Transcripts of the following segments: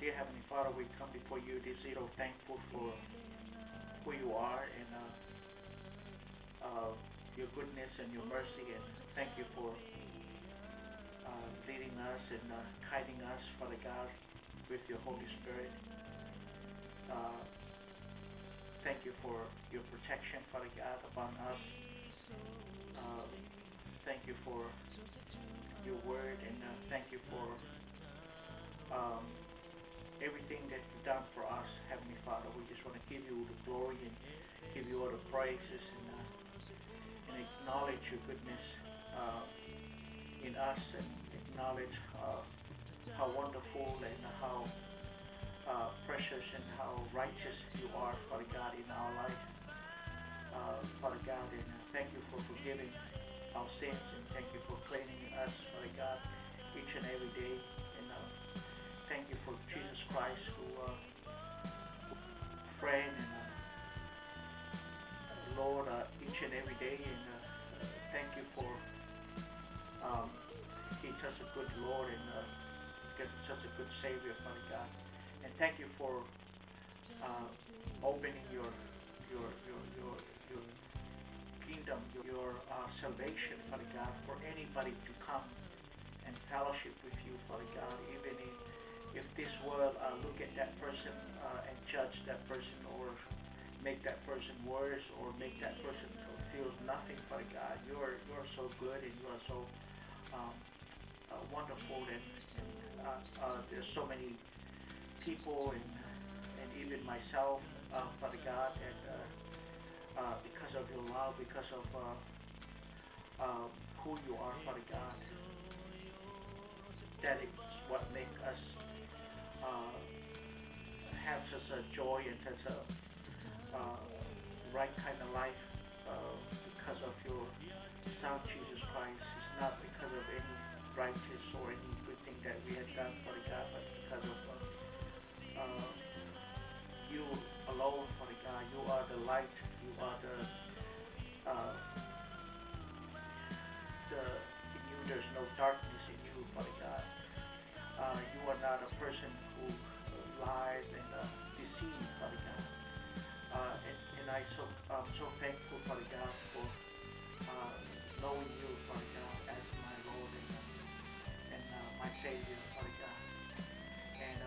dear Heavenly Father, we come before you this evening, so thankful for who you are and your goodness and your mercy, and thank you for leading us and guiding us, Father God, with your Holy Spirit. Uh, Thank you for your protection, Father God, upon us. Uh, Thank you for your word, and thank you for um, everything that you've done for us, Heavenly Father. We just want to give you the glory and give you all the praises, and acknowledge your goodness uh, in us, and acknowledge how wonderful and how precious and how righteous you are, Father God, in our life. Father God, and thank you for forgiving our sins, and thank you for cleansing us, Father God, each and every day. And thank you for Jesus Christ, who friend and Lord each and every day. And thank you for He's such a good Lord, and such a good Savior, Father God. And thank you for opening your kingdom, your salvation, Father God, for anybody to come and fellowship with you, Father God. Even if this world look at that person and judge that person, or make that person worse, or make that person feel nothing, Father God. You are so good, and you are so wonderful, and there's so many people, and even myself, Father God, and because of your love, because of who you are, Father God, that is what makes us have such a joy and such a right kind of life, because of your Son Jesus Christ. It's not because of any righteous or any good thing that we have done, Father God, but because of you alone, Father God. You are the light. You are in you there's no darkness in you, Father God. You are not a person who lies and deceives, Father God. And I'm so thankful, Father God, for knowing you, Father God, as my Lord and my Savior, Father God. And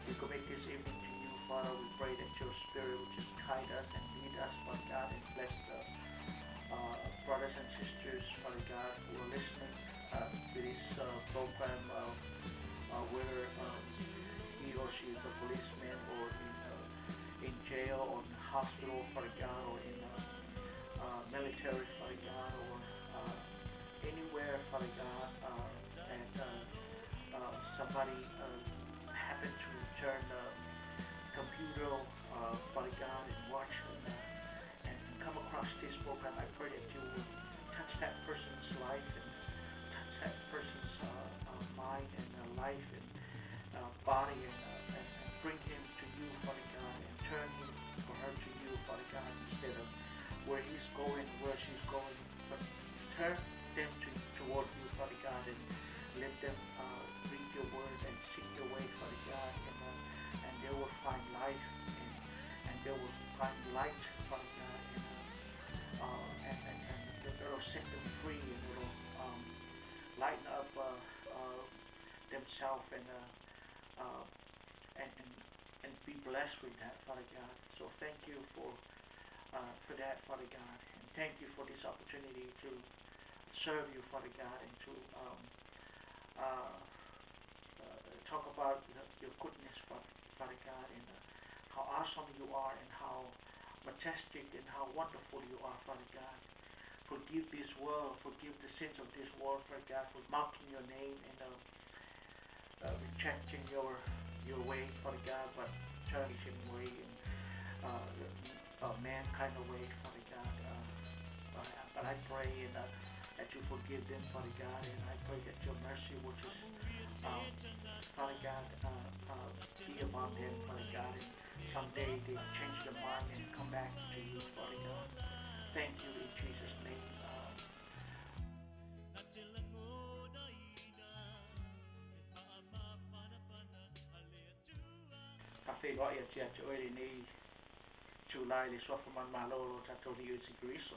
we commit this evening to you, Father. We pray that your Spirit will just guide us and lead us, Father God, and bless the brothers and sisters, Father God, who are listening to this program, whether he or she is a policeman, or in jail, or in hospital, Father God, or in military, Father God, or anywhere, Father God, and somebody happened to turn the computer, Father God, and watch and come across this program. I pray that you would touch that person's life, and touch that person's mind and life and body, and bring him to you, Father God, and turn him or her to you, Father God, instead of where he's going, where she's going, but turn them toward you, Father God, and let them read your word and seek your way, Father God, and they will find life, and they will find light, Father God, and it'll set them free, and it'll lighten up themselves, and be blessed with that, Father God. So thank you for that, Father God, and thank you for this opportunity to serve you, Father God, and to talk about your goodness, Father God, and how awesome you are, and how majestic and how wonderful you are, Father God. Forgive this world, forgive the sins of this world, Father God, for mocking your name and rejecting your way, Father God, but turning way and mankind way, Father God. But I pray that you forgive them, Father God, and I pray that your mercy will just, Father God, be upon them, Father God, and someday they change their mind and come back to you, Father God. Thank you in Jesus' name. whawhei loa ia tia te oere nei July le swafa man malo tatou ni o Sigiriso.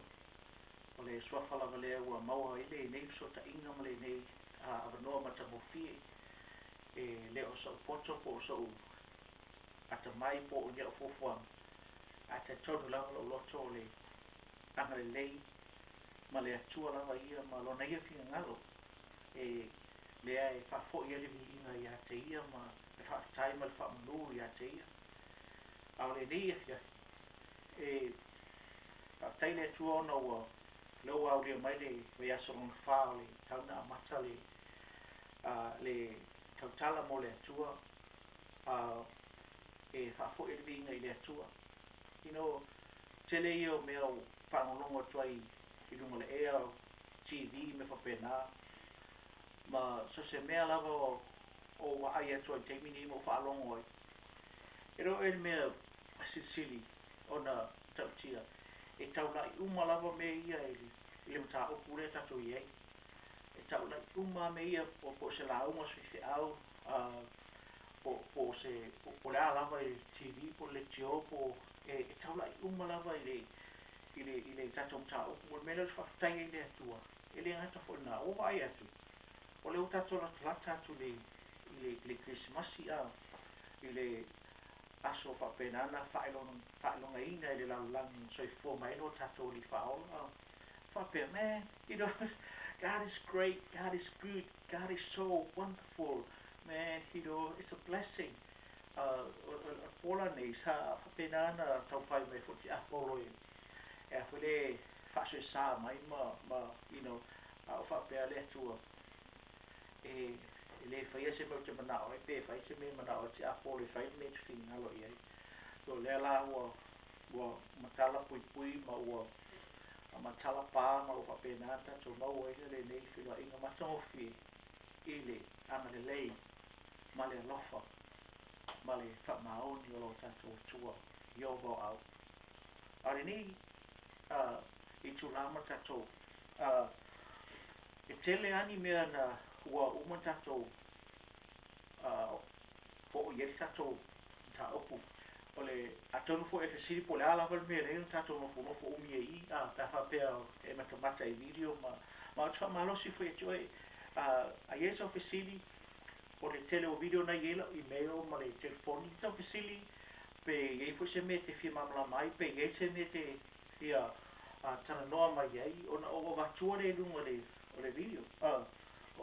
O le swafa lava lea ua maua i le nei so ta inga ma le nei avanoa ma tamofie e le o sau poto po o sau ata mai po o nia o fofuanga. A te tonu lava lo loto o le anga le lei ma le atua lava ia ma lona ia finga ngalo. E lea e whafo ia le mi inga ia te ia ma e whaatai ma le whaamanu ia te ia. A o le nei ia e whaatai le atua ona ua leo au lia mai le wei aso lona wha le tauna amata le tautala mo le atua e whafo ia le mi inga i le atua. You know, tele ia o mea o whaangonongo tuai i lunga le ea o TV me whapena ma so se mea lava o wa ai atua i teimi ni mo whaalongo ai. E ro e mea sisili o na tautia e taula i uma lava me ia i le mta o kure tato i ei. E taula i uma me ia po se la uma sui au po le a lava i TV po le tio po e taula i uma lava i le tato mta o kure me le whaftai i le atua. E le ngata fo na o vai atu. O le utato la tlata atu le Christmasi i le aso whapenana whaelonga ina i le laulangi so i fo mai no tato li whaola. Whape, man, you know, God is great, God is good, God is so wonderful, man, you know, it's a blessing. Pola nei sa whapenana tau whai mai futi apolo i. E a whele whaso e sa mai you know, o whapea le atua. E le whaia se mau te manao, e pe whai se me manao te apolo i whai me tu whingalo i ei. So le la ua matala pui ma ua matala pā ma ua whapenata so mau e le nei whila inga matongofi i le anga le lei ma le alofa ma le whamaoni o lo tatou tua i o go au. Are ni i tu lama tatou e tele ani mea na ua uma tatou po o ieri tatou ta opu o le atonu fo e fesiri po le ala val me le tatou nofo umi e i ta whapea e matamata i video ma tua malosi fo e joe a iesa o fesiri o le tele o video na iela i meo ma le telefoni ta fesiri pe iei fo se me te fia mamla mai pe iei se me te fia tana noa mai iei o vatua le lunga o le video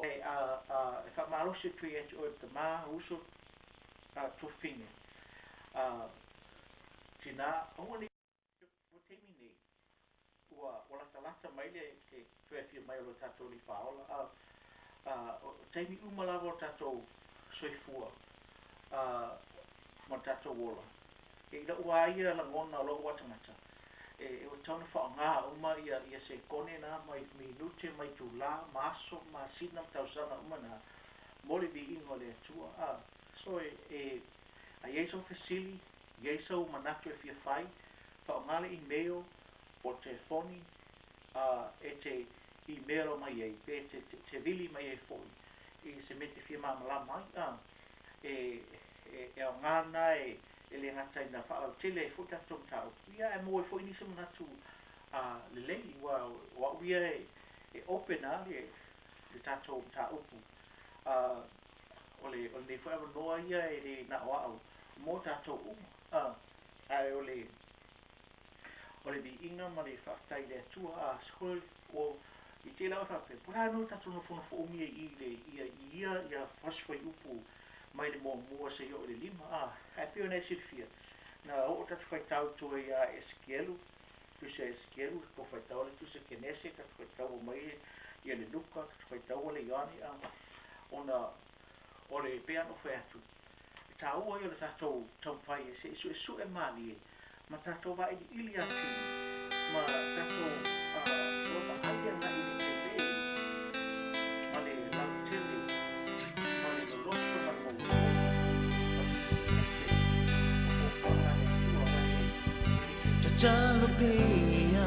e wha malosi tu e joe te maa uso tufinge tina o le o temi nei ua lata mai le ke tuefia mai o lo tatou li whaola o teimi uma lava o tatou soifua mo tatou ola e ila ua ia la ngona o lo ua tangata e o tauna whaonga uma ia se kone na mai minute mai tula maso ma sina tausana uma na mole bi ingo le atua so a yeso fesili yeso manatu e fia fai whaongale email o telefoni e te email o mai ei pe te vili mai e foi i se mete fia mamala mai e o ngana e le ngata ina whaau tele e futa tom tau ia e mo e foi nisa manatu le lei wa uia e open le tatou ta upu o le ne foi noa ia e le na wau mo tatou ai o le bi inga ma le whaatai le atua skol o i te lau whape pura no tatou no fono umi i le ia fosfoi upu mai le mua se o le lima ai pio nei sirfia na o tatu fai tau to ia esquelu tu se esquelu ko fai tau le tu se kenese tatu fai tau mai ia le luka tatu fai tau le iani ona o le pea no fai atu ta ua ia le tatou taupai e se isu e mali e ma tatou vai ili atu ma tatou lopa aia na i le tele ma le lau tele ma le loloto ma le mou Jalopia